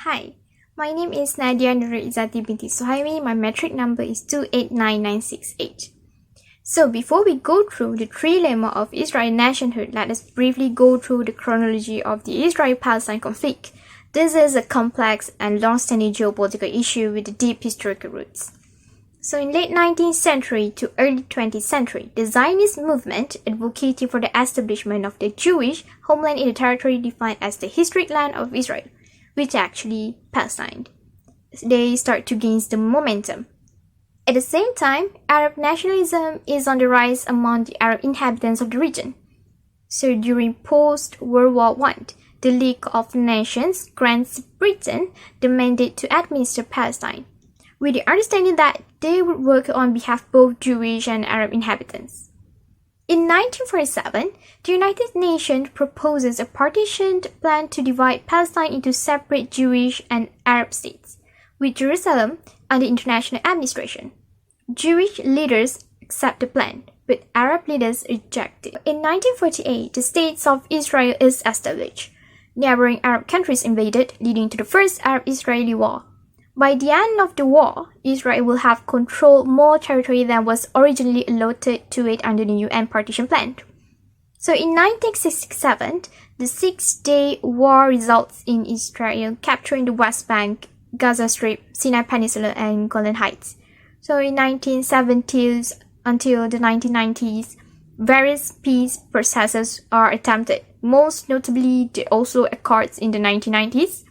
Hi, my name is Nadia Nurul Izzati binti Suhaimi. My metric number is 289968. So before we go through the trilemma of Israel nationhood, let us briefly go through the chronology of the Israel-Palestine conflict. This is a complex and long-standing geopolitical issue with deep historical roots. So in late 19th century to early 20th century, the Zionist movement advocated for the establishment of the Jewish homeland in the territory defined as the historic land of Israel, which actually Palestine. They start to gain the momentum. At the same time, Arab nationalism is on the rise among the Arab inhabitants of the region. So during post-World War I, the League of Nations grants Britain the mandate to administer Palestine, with the understanding that they would work on behalf of both Jewish and Arab inhabitants. In 1947, the United Nations proposes a partitioned plan to divide Palestine into separate Jewish and Arab states, with Jerusalem under international administration. Jewish leaders accept the plan, but Arab leaders reject it. In 1948, the State of Israel is established. Neighboring Arab countries invaded, leading to the First Arab-Israeli War. By the end of the war, Israel will have controlled more territory than was originally allotted to it under the UN partition plan. So in 1967, the Six-Day War results in Israel capturing the West Bank, Gaza Strip, Sinai Peninsula, and Golan Heights. So in 1970s until the 1990s, various peace processes are attempted, most notably the Oslo Accords in the 1990s,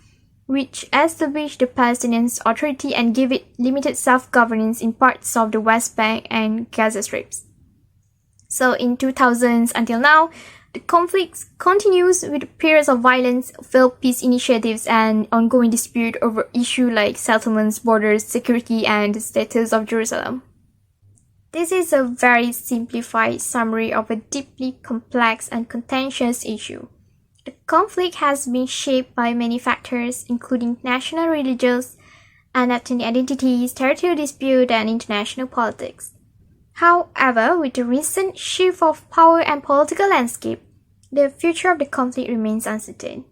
which established the Palestinian Authority and gave it limited self-governance in parts of the West Bank and Gaza Strips. So in 2000s until now, the conflict continues with periods of violence, failed peace initiatives, and ongoing dispute over issues like settlements, borders, security, and the status of Jerusalem. This is a very simplified summary of a deeply complex and contentious issue. The conflict has been shaped by many factors, including national, religious, and ethnic identities, territorial dispute, and international politics. However, with the recent shift of power and political landscape, the future of the conflict remains uncertain.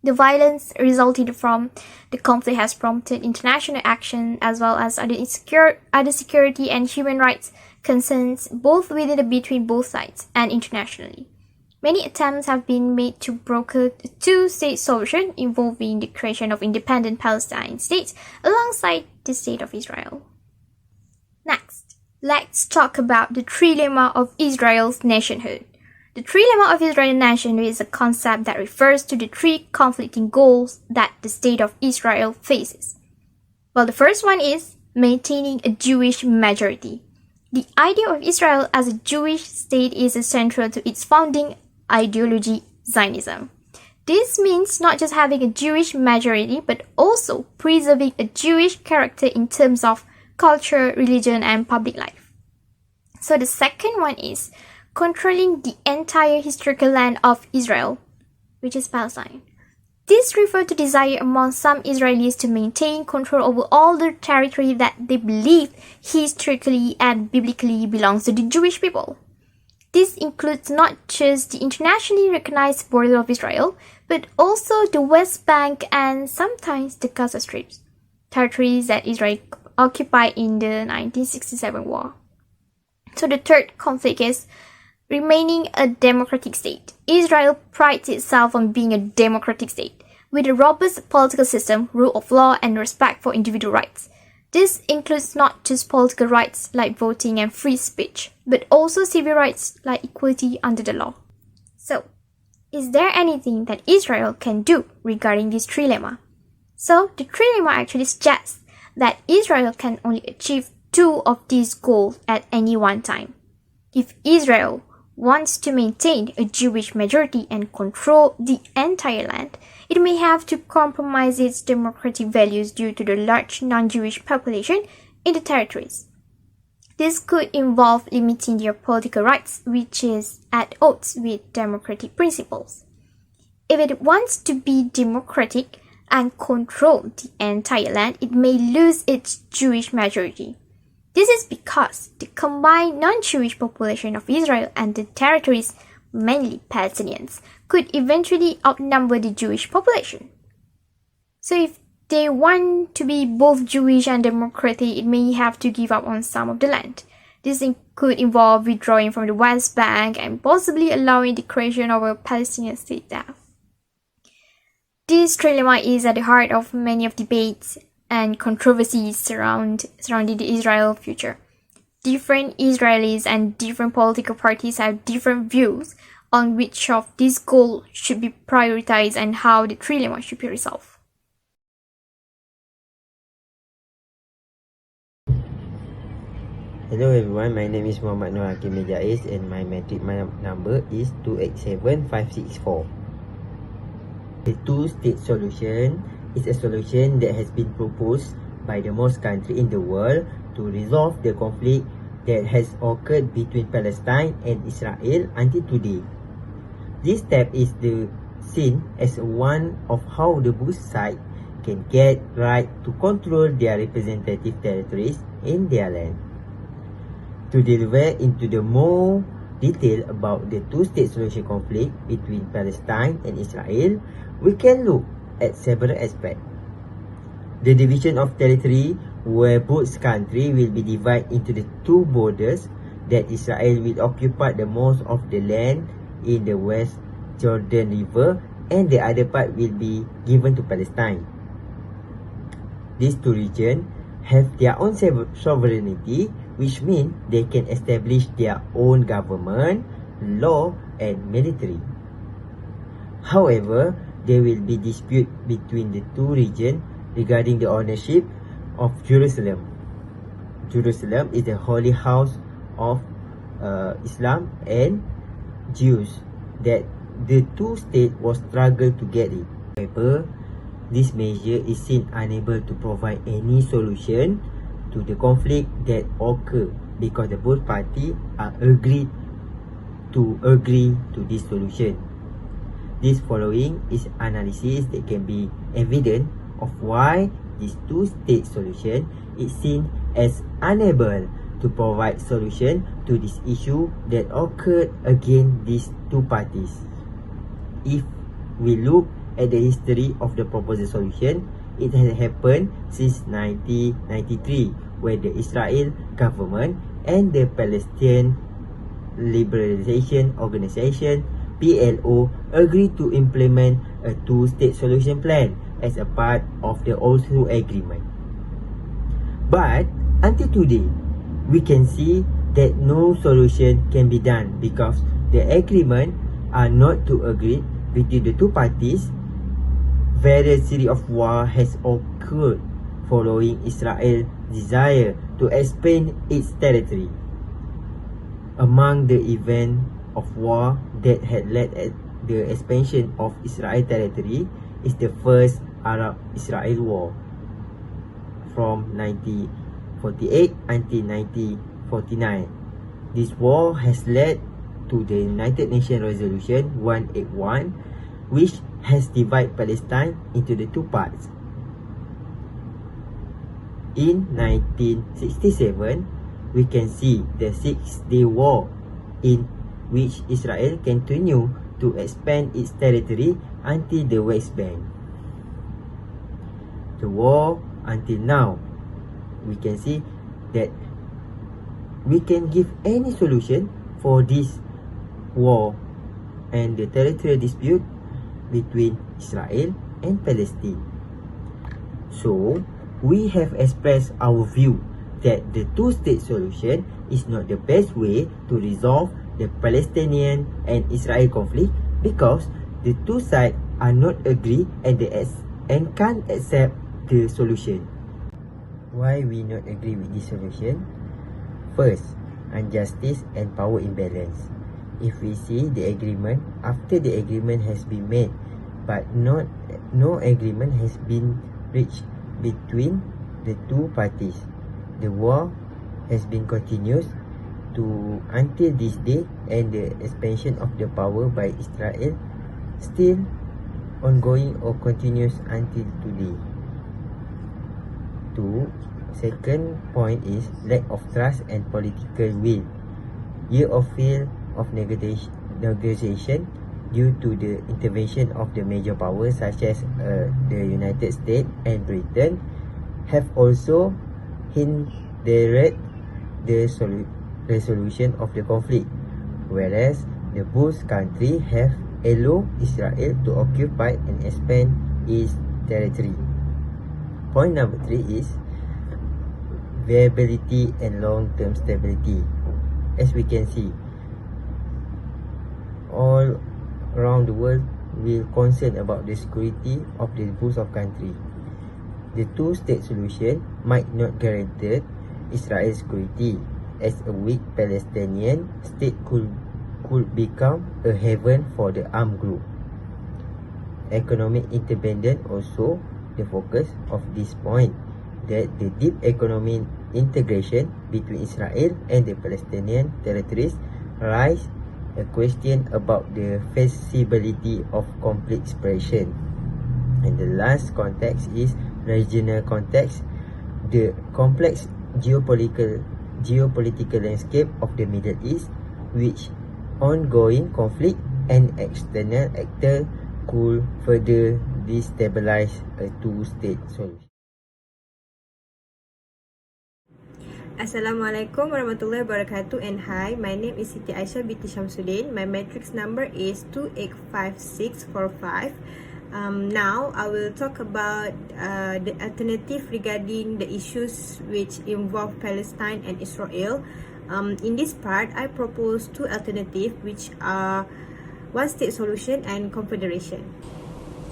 The violence resulting from the conflict has prompted international action as well as other security and human rights concerns both within and between both sides and internationally. Many attempts have been made to broker a two-state solution involving the creation of independent Palestine states alongside the State of Israel. Next, let's talk about the trilemma of Israel's nationhood. The trilemma of Israel's nationhood is a concept that refers to the three conflicting goals that the State of Israel faces. Well, the first one is maintaining a Jewish majority. The idea of Israel as a Jewish state is central to its founding ideology, Zionism. This means not just having a Jewish majority, but also preserving a Jewish character in terms of culture, religion, and public life. So the second one is controlling the entire historical land of Israel, which is Palestine. This refers to desire among some Israelis to maintain control over all the territory that they believe historically and biblically belongs to the Jewish people. This includes not just the internationally recognized border of Israel, but also the West Bank and sometimes the Gaza Strip, territories that Israel occupied in the 1967 war. So the third conflict is remaining a democratic state. Israel prides itself on being a democratic state, with a robust political system, rule of law, and respect for individual rights. This includes not just political rights like voting and free speech, but also civil rights like equality under the law. So, is there anything that Israel can do regarding this trilemma? So, the trilemma actually suggests that Israel can only achieve two of these goals at any one time. If Israel wants to maintain a Jewish majority and control the entire land, it may have to compromise its democratic values due to the large non-Jewish population in the territories. This could involve limiting their political rights, which is at odds with democratic principles. If it wants to be democratic and control the entire land, it may lose its Jewish majority. This is because the combined non-Jewish population of Israel and the territories, mainly Palestinians, could eventually outnumber the Jewish population. So if they want to be both Jewish and democratic, it may have to give up on some of the land. This could involve withdrawing from the West Bank and possibly allowing the creation of a Palestinian state there. This trilemma is at the heart of many of debates and controversies surrounding the Israel future. Different Israelis and different political parties have different views on which of these goals should be prioritized and how the trilemma should be resolved. Hello everyone, my name is Muhammad Nur Hakim Mejais and my metric number is 287564. The two-state solution is a solution that has been proposed by the most countries in the world to resolve the conflict that has occurred between Palestine and Israel until today. This step is seen as one of how the both sides can get right to control their representative territories in their land. To delve into the more detail about the two-state solution conflict between Palestine and Israel, we can look at several aspects. The division of territory, where both countries will be divided into the two borders, that Israel will occupy the most of the land in the West Jordan River and the other part will be given to Palestine. These two regions have their own sovereignty, which means they can establish their own government, law and military. However, there will be dispute between the two regions regarding the ownership of Jerusalem. Jerusalem is the holy house of Islam and Jews, that the two states will struggle to get it. However, this measure is seen unable to provide any solution to the conflict that occur because the both parties are agree to this solution. This following is analysis that can be evident of why this two-state solution is seen as unable to provide solution to this issue that occurred against these two parties. If we look at the history of the proposed solution, it has happened since 1993, where the Israel government and the Palestinian Liberalization Organization (PLO) agreed to implement a two-state solution plan as a part of the Oslo Agreement. But until today, we can see that no solution can be done because the agreement are not to agree between the two parties. Various series of war has occurred following Israel's desire to expand its territory. Among the events of war that had led at the expansion of Israel territory is the First Arab-Israel War from 1948 until 1949. This war has led to the United Nations Resolution 181, which has divided Palestine into the two parts. In 1967, we can see the Six-Day War, in which Israel continued to expand its territory until the West Bank. The war until now, we can see that we can give any solution for this war and the territorial dispute between Israel and Palestine. So, we have expressed our view that the two-state solution is not the best way to resolve the Palestinian and Israel conflict because the two sides are not agree and can't accept the solution. Why we not agree with this solution? First, injustice and power imbalance. If we see the agreement, after the agreement has been made, but no agreement has been reached between the two parties, the war has been continuous until this day, and the expansion of the power by Israel still ongoing or continuous until today. Second point is lack of trust and political will. Year of fail of negotiation due to the intervention of the major powers such as the United States and Britain, have also hindered the resolution of the conflict, whereas the both countries have allowed Israel to occupy and expand its territory. Point number 3 is viability and long-term stability. As we can see, all around the world will concern about the security of the both of country. The two-state solution might not guarantee Israel's security, as a weak Palestinian state could become a haven for the armed group. Economic independence also the focus of this point, that the deep economic integration between Israel and the Palestinian territories raise a question about the feasibility of complete separation. And the last context is regional context. The complex geopolitical landscape of the Middle East, which ongoing conflict and external actor could further destabilize a two-state solution. Assalamualaikum warahmatullahi wabarakatuh, and hi, my name is Siti Aisyah binti Syamsuddin. My matrix number is 285645. Now I will talk about the alternative regarding the issues which involve Palestine and Israel. In this part, I propose two alternatives, which are one-state solution and confederation.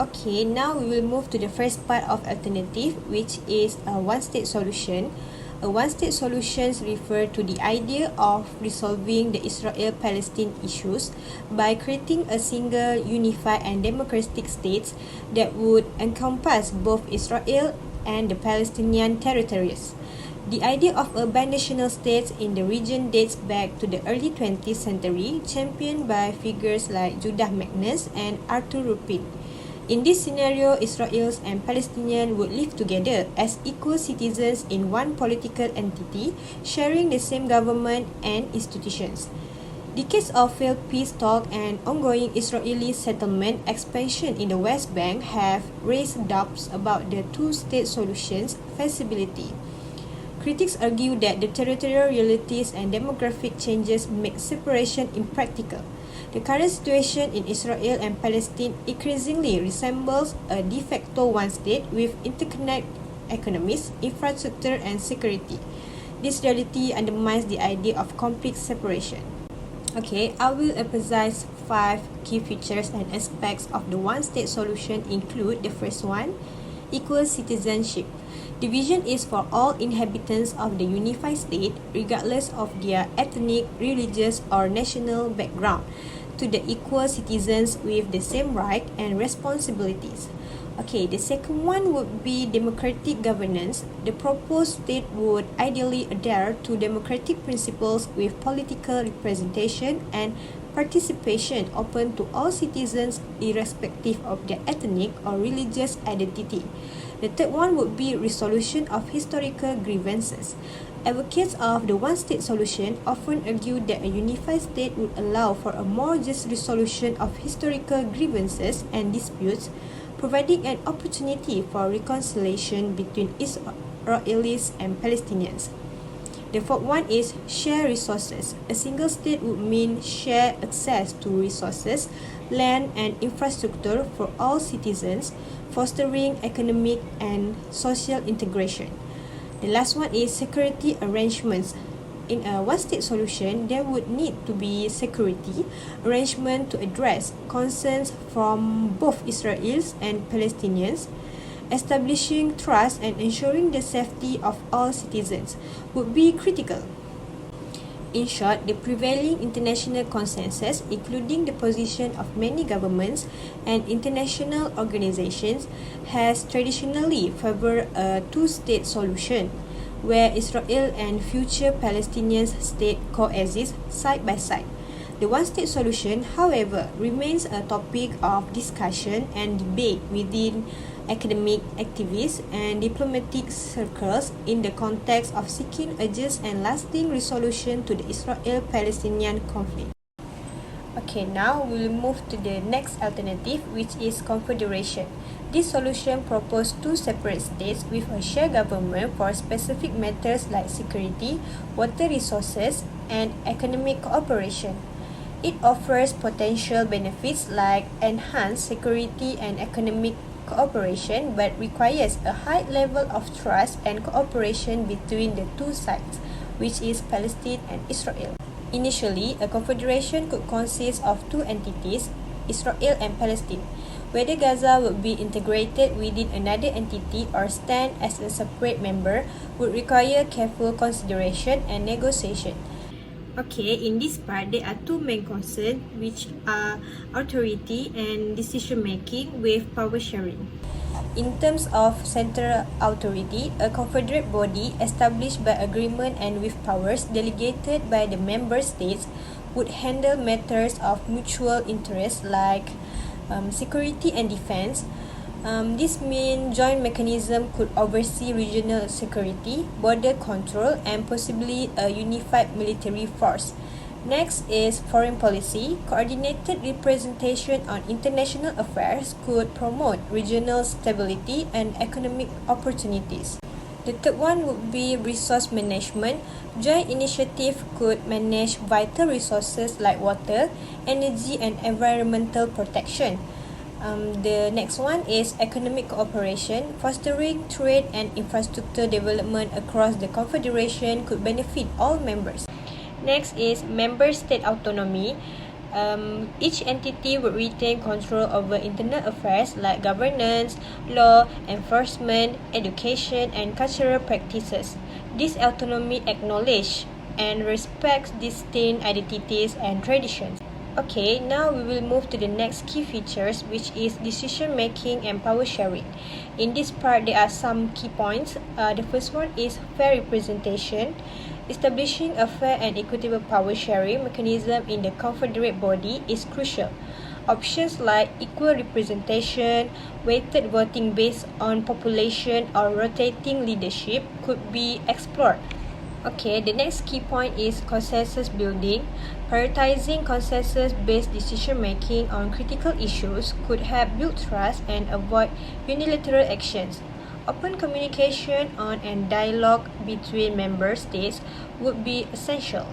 Okay, now we will move to the first part of alternative, which is a one-state solution. A one-state solution refers to the idea of resolving the Israel-Palestine issues by creating a single, unified and democratic state that would encompass both Israel and the Palestinian territories. The idea of a binational state in the region dates back to the early 20th century, championed by figures like Judah Magnus and Arthur Rupin. In this scenario, Israelis and Palestinians would live together as equal citizens in one political entity, sharing the same government and institutions. Decades of failed peace talk and ongoing Israeli settlement expansion in the West Bank have raised doubts about the two-state solution's feasibility. Critics argue that the territorial realities and demographic changes make separation impractical. The current situation in Israel and Palestine increasingly resembles a de facto one state with interconnected economies, infrastructure and security. This reality undermines the idea of complete separation. Okay, I will emphasize 5 key features and aspects of the one-state solution. Include the first one, equal citizenship. The vision is for all inhabitants of the unified state, regardless of their ethnic, religious, or national background, to the equal citizens with the same rights and responsibilities. Okay, the second one would be democratic governance. The proposed state would ideally adhere to democratic principles with political representation and participation open to all citizens irrespective of their ethnic or religious identity. The third one would be resolution of historical grievances. Advocates of the one-state solution often argue that a unified state would allow for a more just resolution of historical grievances and disputes, providing an opportunity for reconciliation between Israelis and Palestinians. The fourth one is share resources. A single state would mean share access to resources, land and infrastructure for all citizens, fostering economic and social integration. The last one is security arrangements. In a one-state solution, there would need to be security arrangement to address concerns from both Israelis and Palestinians. Establishing trust and ensuring the safety of all citizens would be critical. In short, the prevailing international consensus, including the position of many governments and international organizations, has traditionally favored a two-state solution, where Israel and future Palestinian state coexist side by side. The one-state solution, however, remains a topic of discussion and debate within academic activists and diplomatic circles in the context of seeking a just and lasting resolution to the Israel-Palestinian conflict. Okay, now we'll move to the next alternative, which is confederation. This solution proposed two separate states with a shared government for specific matters like security, water resources, and economic cooperation. It offers potential benefits like enhanced security and economic cooperation, but requires a high level of trust and cooperation between the two sides, which is Palestine and Israel. Initially, a confederation could consist of two entities, Israel and Palestine. Whether Gaza would be integrated within another entity or stand as a separate member would require careful consideration and negotiation. Okay, in this part, there are two main concerns, which are authority and decision making with power sharing. In terms of central authority, a confederate body established by agreement and with powers delegated by the member states would handle matters of mutual interest like security and defense. This means joint mechanism could oversee regional security, border control, and possibly a unified military force. Next is foreign policy. Coordinated representation on international affairs could promote regional stability and economic opportunities. The third one would be resource management. Joint initiative could manage vital resources like water, energy, and environmental protection. The next one is economic cooperation. Fostering trade and infrastructure development across the confederation could benefit all members. Next is member state autonomy. Each entity would retain control over internal affairs like governance, law, enforcement, education, and cultural practices. This autonomy acknowledges and respects distinct identities and traditions. Okay, now we will move to the next key features, which is decision making and power sharing. In this part, there are some key points. The first one is fair representation. Establishing a fair and equitable power sharing mechanism in the confederate body is crucial. Options like equal representation, weighted voting based on population, or rotating leadership could be explored. Okay, the next key point is consensus building. Prioritizing consensus-based decision-making on critical issues could help build trust and avoid unilateral actions. Open communication on and dialogue between member states would be essential.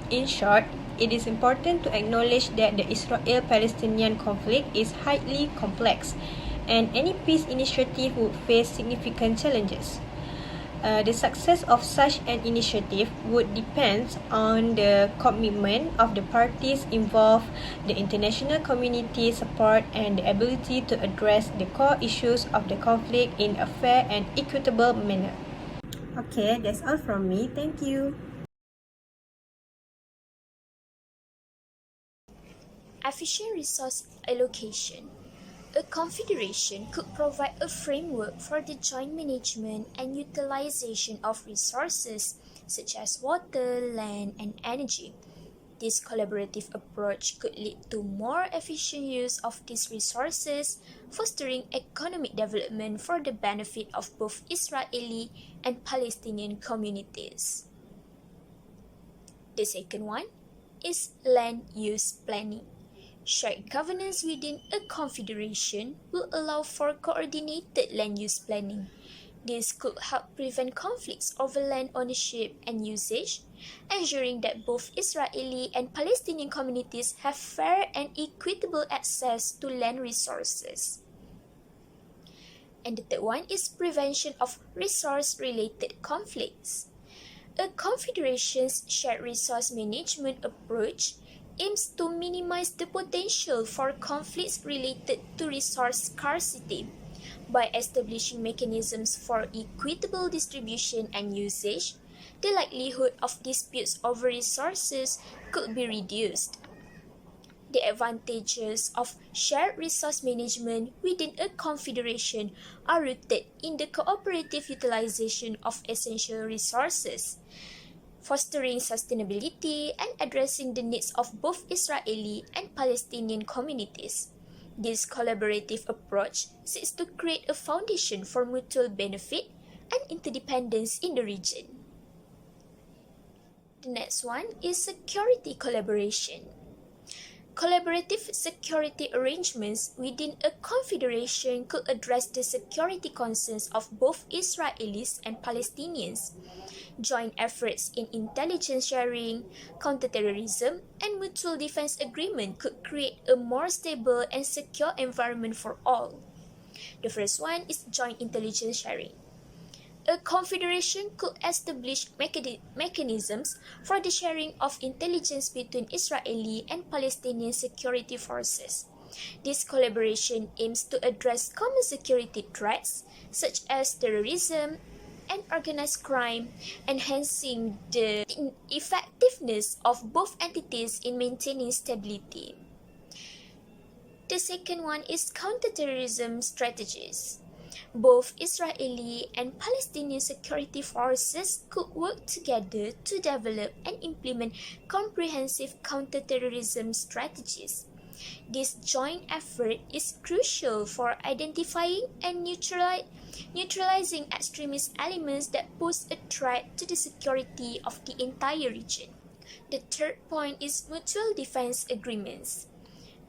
In short, it is important to acknowledge that the Israel-Palestinian conflict is highly complex, and any peace initiative would face significant challenges. The success of such an initiative would depend on the commitment of the parties involved, the international community support, and the ability to address the core issues of the conflict in a fair and equitable manner. Okay, that's all from me. Thank you. Efficient resource allocation. A confederation could provide a framework for the joint management and utilization of resources such as water, land, and energy. This collaborative approach could lead to more efficient use of these resources, fostering economic development for the benefit of both Israeli and Palestinian communities. The second one is land use planning. Shared governance within a confederation will allow for coordinated land use planning. This could help prevent conflicts over land ownership and usage, ensuring that both Israeli and Palestinian communities have fair and equitable access to land resources. And the third one is prevention of resource-related conflicts. A confederation's shared resource management approach aims to minimize the potential for conflicts related to resource scarcity. By establishing mechanisms for equitable distribution and usage, the likelihood of disputes over resources could be reduced. The advantages of shared resource management within a confederation are rooted in the cooperative utilization of essential resources, fostering sustainability and addressing the needs of both Israeli and Palestinian communities. This collaborative approach seeks to create a foundation for mutual benefit and interdependence in the region. The next one is security collaboration. Collaborative security arrangements within a confederation could address the security concerns of both Israelis and Palestinians. Joint efforts in intelligence sharing, counterterrorism, and mutual defense agreement could create a more stable and secure environment for all. The first one is joint intelligence sharing. A confederation could establish mechanisms for the sharing of intelligence between Israeli and Palestinian security forces. This collaboration aims to address common security threats such as terrorism and organized crime, enhancing the effectiveness of both entities in maintaining stability. The second one is counterterrorism strategies. Both Israeli and Palestinian security forces could work together to develop and implement comprehensive counterterrorism strategies. This joint effort is crucial for identifying and neutralizing extremist elements that pose a threat to the security of the entire region. The third point is mutual defense agreements.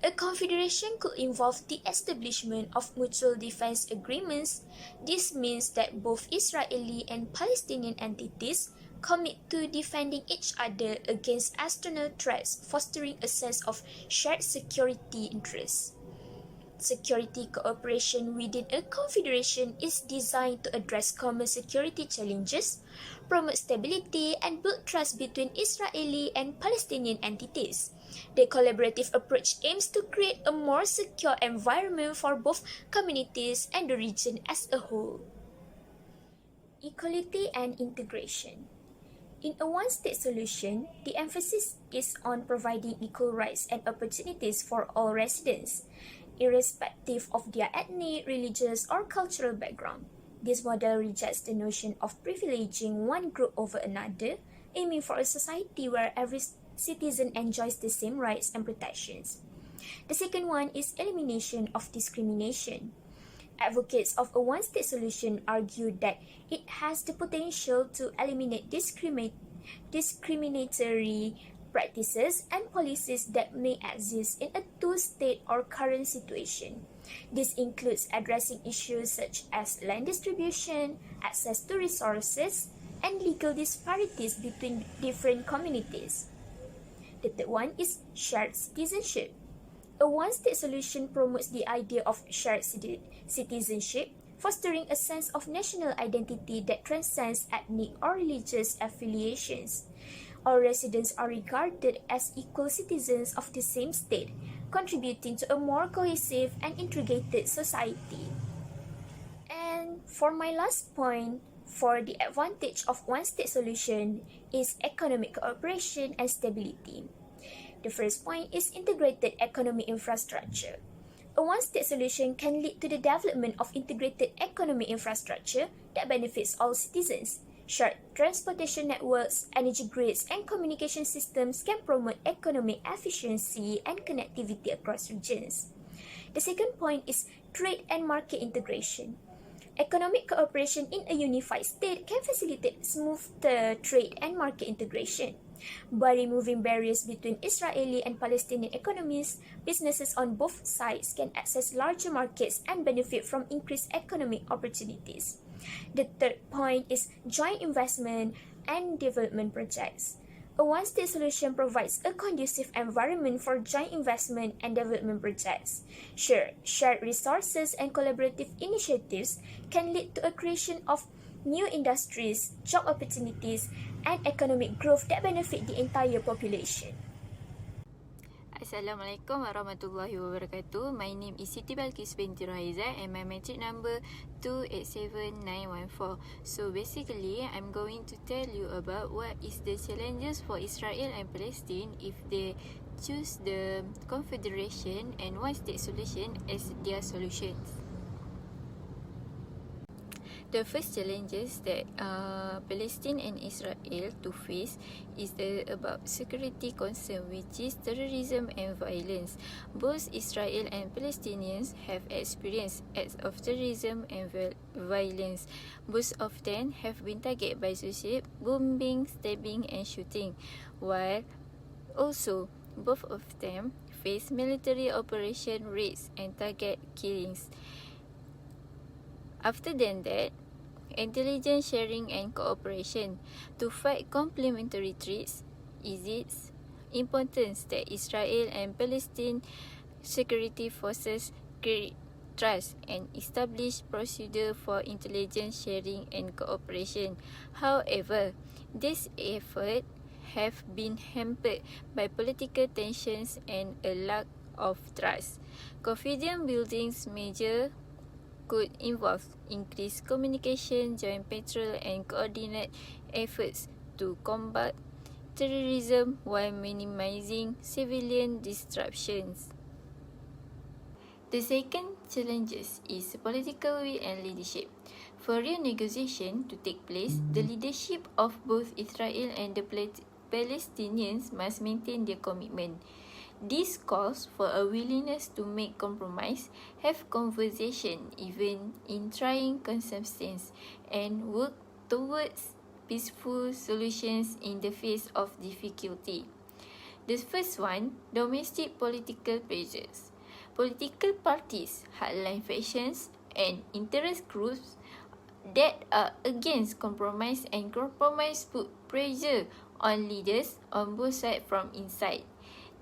A confederation could involve the establishment of mutual defense agreements. This means that both Israeli and Palestinian entities commit to defending each other against external threats, fostering a sense of shared security interests. Security cooperation within a confederation is designed to address common security challenges, promote stability, and build trust between Israeli and Palestinian entities. The collaborative approach aims to create a more secure environment for both communities and the region as a whole. Equality and integration. In a one-state solution, the emphasis is on providing equal rights and opportunities for all residents, irrespective of their ethnic, religious, or cultural background. This model rejects the notion of privileging one group over another, aiming for a society where every citizen enjoys the same rights and protections. The second one is elimination of discrimination. Advocates of a one-state solution argue that it has the potential to eliminate discriminatory practices and policies that may exist in a two-state or current situation. This includes addressing issues such as land distribution, access to resources, and legal disparities between different communities. The third one is shared citizenship. A one-state solution promotes the idea of shared citizenship, fostering a sense of national identity that transcends ethnic or religious affiliations. All residents are regarded as equal citizens of the same state, contributing to a more cohesive and integrated society. And for my last point, for the advantage of one-state solution is economic cooperation and stability. The first point is integrated economic infrastructure. A one-state solution can lead to the development of integrated economic infrastructure that benefits all citizens. Shared transportation networks, energy grids, and communication systems can promote economic efficiency and connectivity across regions. The second point is trade and market integration. Economic cooperation in a unified state can facilitate smoother trade and market integration. By removing barriers between Israeli and Palestinian economies, businesses on both sides can access larger markets and benefit from increased economic opportunities. The third point is joint investment and development projects. A one-state solution provides a conducive environment for joint investment and development projects. Shared resources and collaborative initiatives can lead to a creation of new industries, job opportunities, and economic growth that benefit the entire population. Assalamualaikum warahmatullahi wabarakatuh. My name is Siti Balkis binti Rahaiza and my metric number 287914. So basically, I'm going to tell you about what is the challenges for Israel and Palestine if they choose the confederation and one-state solution as their solutions. The first challenges that Palestine and Israel to face is about security concern, which is terrorism and violence. Both Israel and Palestinians have experienced acts of terrorism and violence. Both of them have been targeted by suicide, bombing, stabbing and shooting, while also both of them face military operation raids and target killings. After that, intelligence sharing and cooperation to fight complementary threats is its importance that Israel and Palestine security forces create trust and establish procedure for intelligence sharing and cooperation. However, this effort have been hampered by political tensions and a lack of trust. Confidence building measures could involve increased communication, joint patrol and coordinate efforts to combat terrorism while minimizing civilian disruptions. The second challenge is political will and leadership. For real negotiation to take place, the leadership of both Israel and the Palestinians must maintain their commitment. This calls for a willingness to make compromise, have conversation even in trying circumstances, and work towards peaceful solutions in the face of difficulty. The first one, domestic political pressures. Political parties, hardline factions, and interest groups that are against compromise and compromise put pressure on leaders on both sides from inside.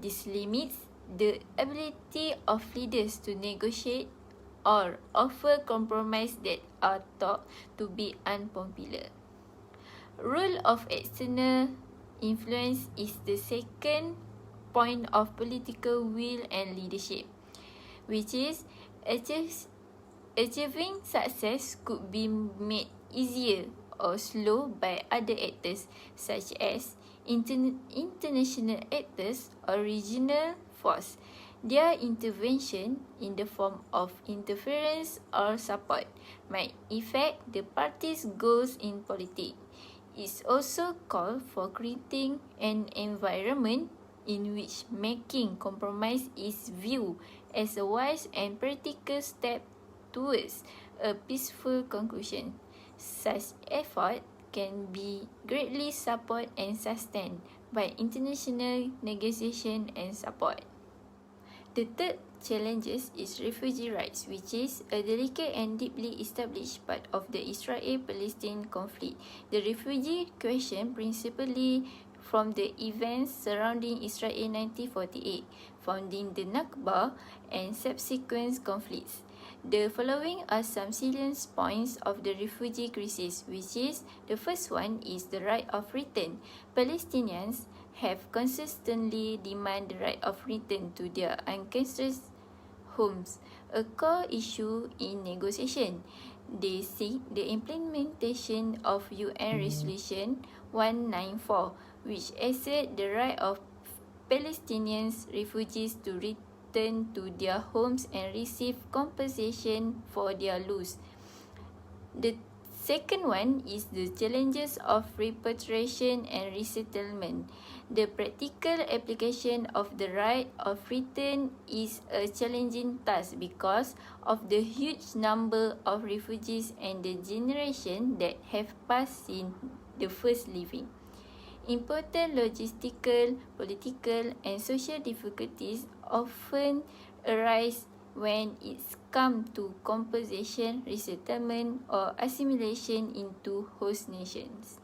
This limits the ability of leaders to negotiate or offer compromise that are thought to be unpopular. Role of external influence is the second point of political will and leadership, which is achieving success could be made easier or slow by other actors such as international actors or regional force. Their intervention in the form of interference or support might affect the party's goals in politics. It also calls for creating an environment in which making compromise is viewed as a wise and practical step towards a peaceful conclusion. Such effort can be greatly supported and sustained by international negotiation and support. The third challenge is refugee rights, which is a delicate and deeply established part of the Israel-Palestine conflict. The refugee question principally from the events surrounding Israel 1948, founding the Nakba and subsequent conflicts. The following are some salient points of the refugee crisis, which is the first one is the right of return. Palestinians have consistently demanded the right of return to their ancestors' homes, a core issue in negotiation. They seek the implementation of UN Resolution 194, which asserts the right of Palestinian refugees to return to their homes and receive compensation for their loss. The second one is the challenges of repatriation and resettlement. The practical application of the right of return is a challenging task because of the huge number of refugees and the generation that have passed since the first leaving. Important logistical, political, and social difficulties often arise when it's come to compensation, resettlement, or assimilation into host nations.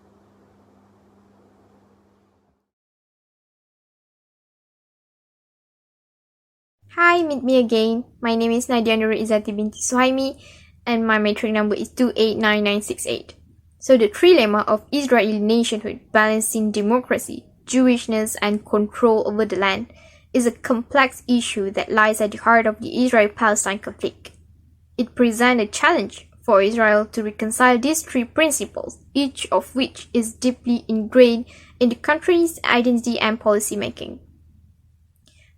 Hi, meet me again. My name is Nadia Nurul Izzati binti Suhaimi, and my metric number is 289968. So the trilemma of Israeli nationhood, balancing democracy, Jewishness, and control over the land is a complex issue that lies at the heart of the Israel-Palestine conflict. It presents a challenge for Israel to reconcile these three principles, each of which is deeply ingrained in the country's identity and policy making.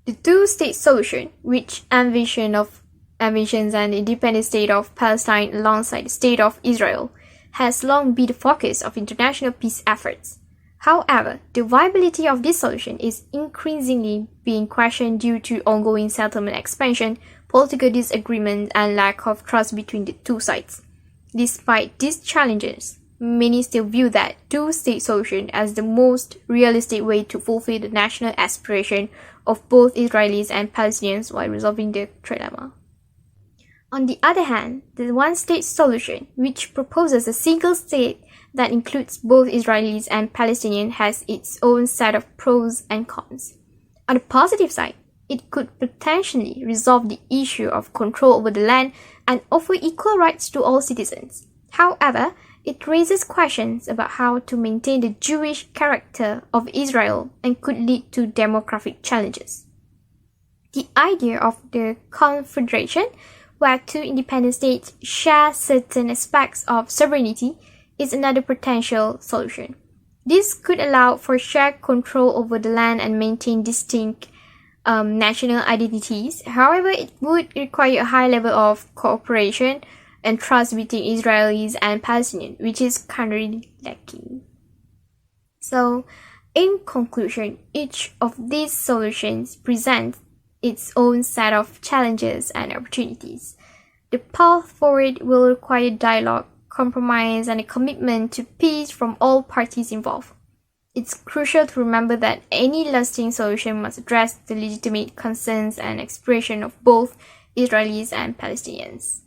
The two-state solution, which envisions an independent state of Palestine alongside the state of Israel, has long been the focus of international peace efforts. However, the viability of this solution is increasingly being questioned due to ongoing settlement expansion, political disagreements, and lack of trust between the two sides. Despite these challenges, many still view that two-state solution as the most realistic way to fulfill the national aspiration of both Israelis and Palestinians while resolving the trilemma. On the other hand, the one-state solution, which proposes a single state that includes both Israelis and Palestinians, has its own set of pros and cons. On the positive side, it could potentially resolve the issue of control over the land and offer equal rights to all citizens. However, it raises questions about how to maintain the Jewish character of Israel and could lead to demographic challenges. The idea of the confederation, where two independent states share certain aspects of sovereignty, is another potential solution. This could allow for shared control over the land and maintain distinct national identities. However, it would require a high level of cooperation and trust between Israelis and Palestinians, which is currently lacking. So, in conclusion, each of these solutions presents its own set of challenges and opportunities. The path forward will require dialogue, compromise, and a commitment to peace from all parties involved. It's crucial to remember that any lasting solution must address the legitimate concerns and aspirations of both Israelis and Palestinians.